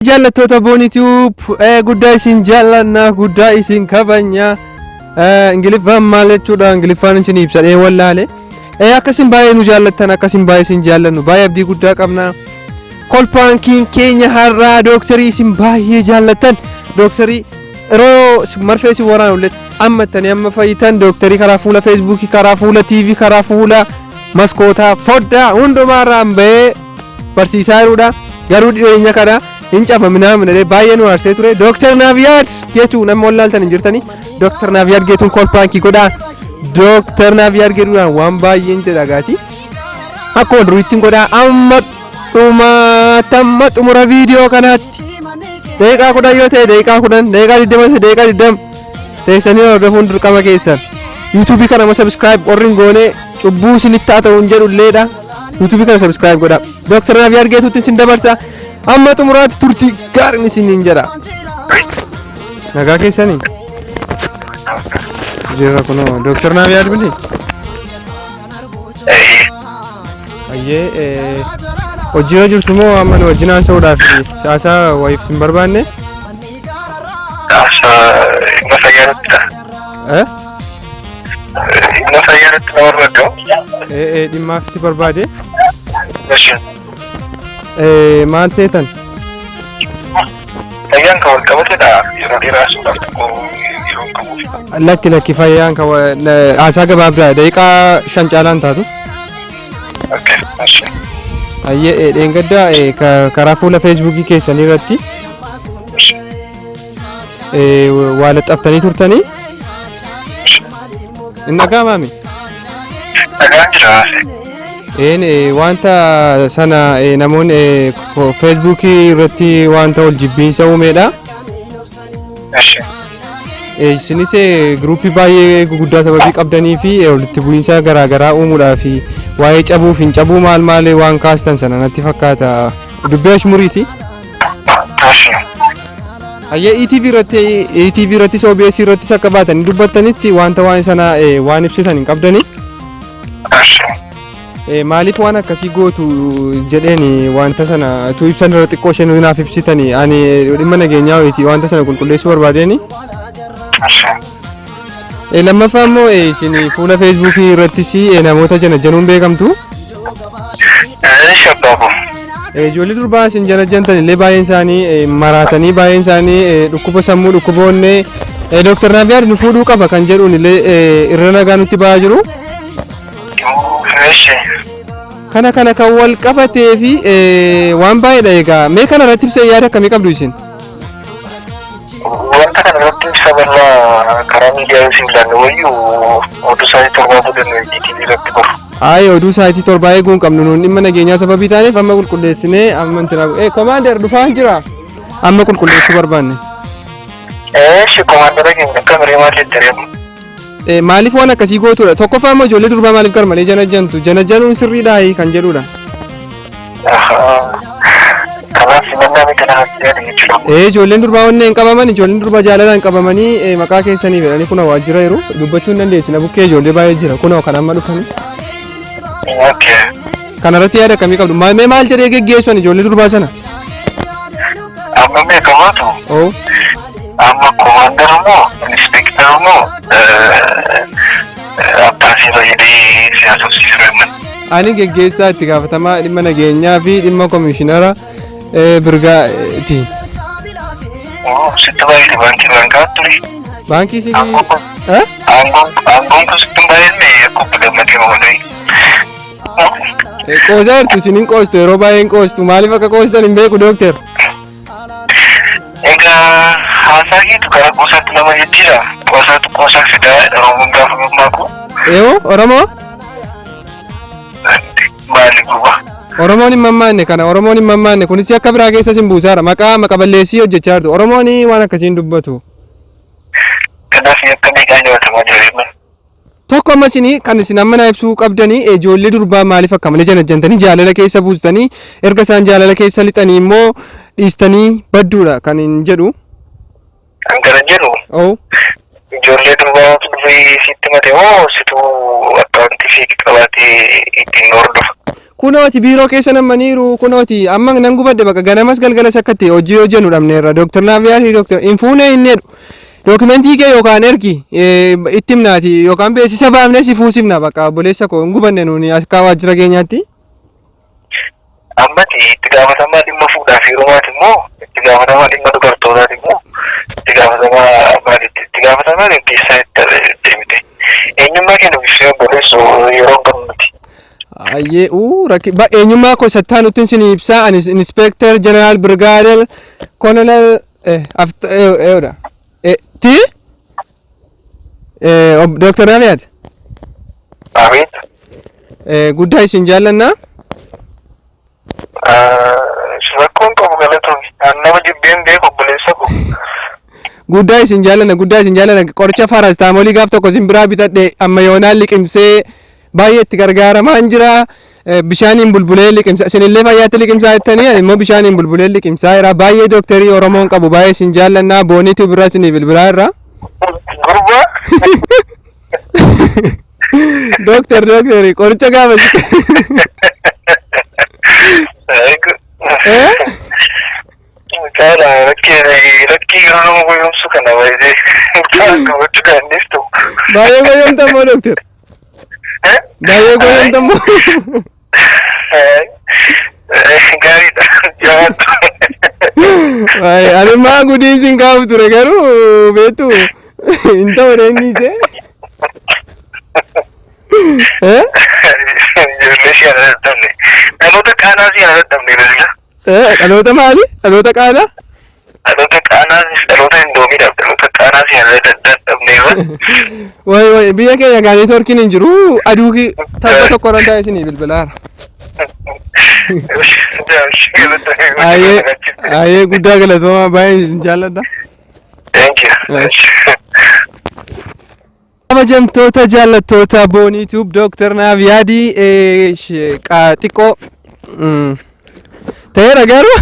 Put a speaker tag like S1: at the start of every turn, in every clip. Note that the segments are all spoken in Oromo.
S1: Jaallattoota boonitiub guddaa isin jaallanna guddaa isin kabanya Ingiliffaan maal jechuudha Ingiliffaan isin ibsadhee wallaale akkasin baay'ee nu jaallattan akkasin baay'ee isin jaallannu baay'ee abdii guddaa qabna kolpaan keenya har'aa dooktarii isin baay'ee jaallattan dooktarii yeroo marfee isin waraanullee ammattanii amma fayyitan dooktarii karaa fuula feesbuukii karaa fuula tiivii karaa fuula maskootaa foddaa hundumaarraan bahee barsiisaa jiruudha garuu dhiyeenya kana Incha minamne baay'ee nu arsee ture Dr Nafyad Getu nama wallaaltan injirtani Dr Nafyad Getu kolpaan ki godha Dr Nafyad Getu waan baay'een jedhagaati akkuma duriitti godha amma xumura video kanatti deeqa kudha yoo ta'e deeqa kudhan deeqa 20 deeqa 20 teessanii hordofuun dirqama keessan YouTube kana subscribe orrin goone cubbuu isinitti ta'uun jedhulleedha YouTube kana subscribe godha Dr Nafyad Getu sin dabarsa amma xumuraat turti gaarin isiniin jedha nagaa keessanii jira kuno Dr Nafyad bili ayyee hojii jirtu moo amma wajjinaan sa'uudhaaf saasaa wayiif sin barbaanne dhimmaaf si barbaade maal seetan
S2: fayyaan ka walqabatedha yeroo dheeraa suudhaaf tokko
S1: lakki fayyaan ka haasaa gabaabdaa daqiiqaa 5 caalaan taatu ayyee dheengaddaa karaa fuula feesbuukii keessanii irratti waa laxxaftanii turtanii inni dhagaamaami
S2: dhagaan jira
S1: wanta sana namoonni feesbuukii irratti wanta wal jibbiinsa uumeedha isinis gruupii baay'ee guguddaa sababii qabdanii fi walitti bu'iinsa garaagaraa uumuudhaaf waa'ee cabuuf hin cabuu maal waan kaastan sana natti fakkaata dubbii ashmuriiti ayyee ETV irratti OBS irratti akka baatanii dubbattanitti wanta waan sana waan ibsitan hin qabdanii maaliif waan akkasii gootu jedheeni wanta sana tu ibsan irra xiqqoo isheen naaf ibsitanii ani dhimma nageenyaa wayitii wanta sana qulqulleessuu barbaadeeni lammaffaa immoo isin fuula feesbuukii irrattis namoota janajjanuun beekamtu ijoollee durbaa isin janajjantan illee baay'een isaanii maraatanii baay'een isaanii dhukkuba sammuu dhukkuboonni Dr Nafyad nu fuudhuu qaba kan jedhuun illee irra nagaa nutti ba'aa jiru kana kan wal qabatee fi waan baay'eedha egaa mee kana irratti ibsa yaada akkamii qabdu isin
S2: wanta kana irratti ibsa bal'aa karaa miidiyaa isin ilaalle wayyuu oduu sa'aatii 7 fudhannoo ETV irratti bahu
S1: oduu sa'aatii 7 eeguun qabnu nuun dhimma nageenyaa sababii taaneef amma qulqulleessinee amma intina komaander dhufaan jira amma qulqulleessuu barbaanne
S2: komaandara keenya akka miree maal jettereemu
S1: maaliif waan akkasii gootudha tokkoffaa immoo ijoollee durbaa maaliif garmalee janajjantu janajjanuun sirriidhaa kan jedhudha
S2: kanaaf simannaa kana hasiidha jechuudha
S1: ijoolleen durbaa onneen qabaman ijoolleen durbaa jaalalaan qabamanii maqaa keessanii fedhanii kuna waajjira jiru dubbachuu hin dandeessina bukkee ijoollee baay'ee jira kuna kan amma dhufanii kana irratti yaada akkamii qabdu mee maal jedhee geggeessuan ijoollee durbaa sana
S2: amma beekamaatu amma komaandara moo inspektara moo abbaasii fayyadee siyaasa hojjechiisuu himan
S1: ani geggeessaa itti gaafatamaa dhimma nageenyaa fi dhimma komishinara birgaati
S2: sitti baay'ee baankii ture
S1: baankii si
S2: aangoon kun sitti baay'ee akkuma gammadee mamadee
S1: qoosaa jirtu isiniin qoostu yeroo baay'een qoostu maaliif akka qoostan hin beeku dookter
S2: egaa haasaa keetu gara qoosaatti nama jettiidha qoosaa fidaa oromoon gaafa mammaaku
S1: oromoo
S2: maali guba
S1: oromoon hin mammaanne kana oromoon hin mammaanne kunis akka biraa keessa sin buusaara maqaballeessii hojjechaa jirtu oromoon waan akkasiin dubbatu
S2: kanaaf akka miidhaa nyaatamaa jireenya
S1: tokko amma isin kan isin amma naa ibsuu qabdanii ijoollee durbaa maaliif akka malee janajjantanii jaalala keessa buustanii erga isaan jaalala keessa lixanii immoo dhiistanii badduudha kan hin jedhu
S2: kan kana jedhu ijoollee durbaa dhufee sitti mate moo situu akkaawuntii fi qabaatee ittiin hordofa
S1: kunooti biiroo keessa namaniiru kunooti amma nan gubadde bakka ganamas galgala sakkatti hojii hojjennu dhabneerra Dr Nafyad Dr infuune inni dokumentii kee yookaan ergi ittimnaati yookaan beeksisa baafnee si fuusifna bakka boleessa koo ngubanne nuuni akka waajjira keenyaatti.
S2: Ammati itti gaafatamaa dhimma fuudhaa fi heerumaati immoo itti gaafatamaa dhimma dubartootaati immoo itti gaafatamaa dandeessaa itti deemite eenyummaa kennu ibsee boleessu yeroo gamnuti.
S1: Ayyee rakki eenyummaa koo sattaa nutti isin ibsaa ani inspector general brigadier colonel ti Dr Nafyad.
S2: Amiin.
S1: Guddaa isin jaallannaa.
S2: Rakkoon qabu galatoon nama jibbeen beeku obboleessa ko.
S1: Guddaa isin jaallanna qoricha paracetamol gaaf tokko isin biraa bitadhe amma yoonaan liqimsee baay'ee itti gargaaramaan jira. Bishaaniin bulbulee liqimsaa isinillee fayyaatti liqimsaa jettanii immoo bishaaniin bulbulee liqimsaa jira baay'ee dooktarii Oromoon qabu baay'ee isin jaallannaa booniitu biraa isinii bilbilaa irraa.
S2: Gurba.
S1: Dooktarii qoricha gaafa
S2: Cara, rakki yeroo goyoomsu kana baay'ee gochuu dandeessu.
S1: Baay'ee goyoomtamoo dooktar. Baay'ee goyoomtamoo.
S2: Gaariidha. Jawaatu.
S1: Ani maa gudii isin kaafu ture garuu beektu hin ta'u deenniise.
S2: Ijoollee si haa dadhabne. Dhaloota qaanaa si haa dadhabne beekna.
S1: Dhaloota maali? Dhaloota qaanaa?
S2: Dhaloota qaanaa dhaloota hindoomiidhaaf dhaloota qaanaa si haa dadhabne.
S1: Way biyya keenya gaanii torkiin hin jiru aduu tapha tokko irra taa'ee isinii bilbilaara. Ayyee guddaa galatooma baay'ee isin jaalladha.
S2: Thank you.
S1: Kabajamtoota jaallattoota booniituub Dr Nafyad xiqqoo ta'eera garuu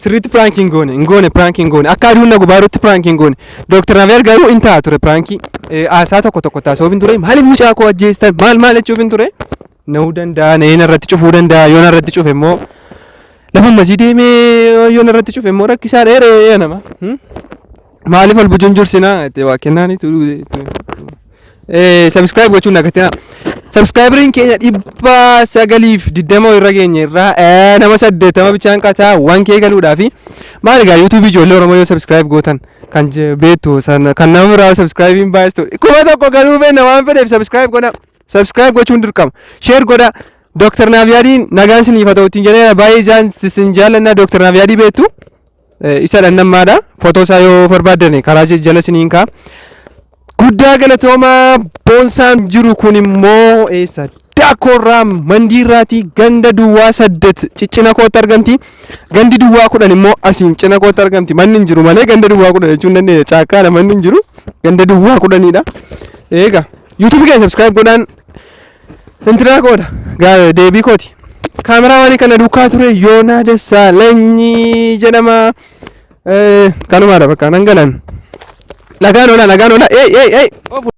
S1: sirriitti pranking goone akka aduun na gubaarutti pranking goone Dr Nafyad garuu in ta'a ture prankii aasaa tokko taasisuuf hin ture maaliif mucaa koo ajjeestan maal jechuuf hin ture na'uu danda'a na'een irratti cufuu danda'a yoon irratti cufe immoo lafa masii deemee yoon irratti cufe immoo rakkisaa dheeree nama maaliif ol bujunjursinaa waa kennaanitu subscribe gochuun nagatina subscriberiin keenya 920 irra geenye irraa nama 80 bichaan qataa 1k galuudhaa fi maal egaa YouTube ijoollee Oromoo yoo subscribe gootan kan beektu kan nama biraa subscribein baastu kuma tokko galuu beekna waan fedheef subscribe gochuun dirqama share godha Dr Nafyadin nagaan isiniif haa ta'u ittiin jedhee baay'ee isin jaallanna Dr Nafyad beektu isa dhannammaadha footoo isaa yoo barbaaddan karaa jala isiniin kaa guddaa galatooma boonsaan jiru kun immoo eessa daakoorraa mandiirraati ganda duwwaa 8 ciccina kootti argamti gandi duwwaa 10 immoo asiin cina kootti argamti manni hin jiru malee ganda duwwaa 10 jechuun dandeenya caakkaadha manni hin jiru ganda duwwaa 10dha eega YouTube keenya subscribe godhaan intiraa gooda deebii kooti kaameraamaanii kana duukaa ture Yoonaa Dassaalanyi jedhama kanumaadha bakka nan galan lagaan oola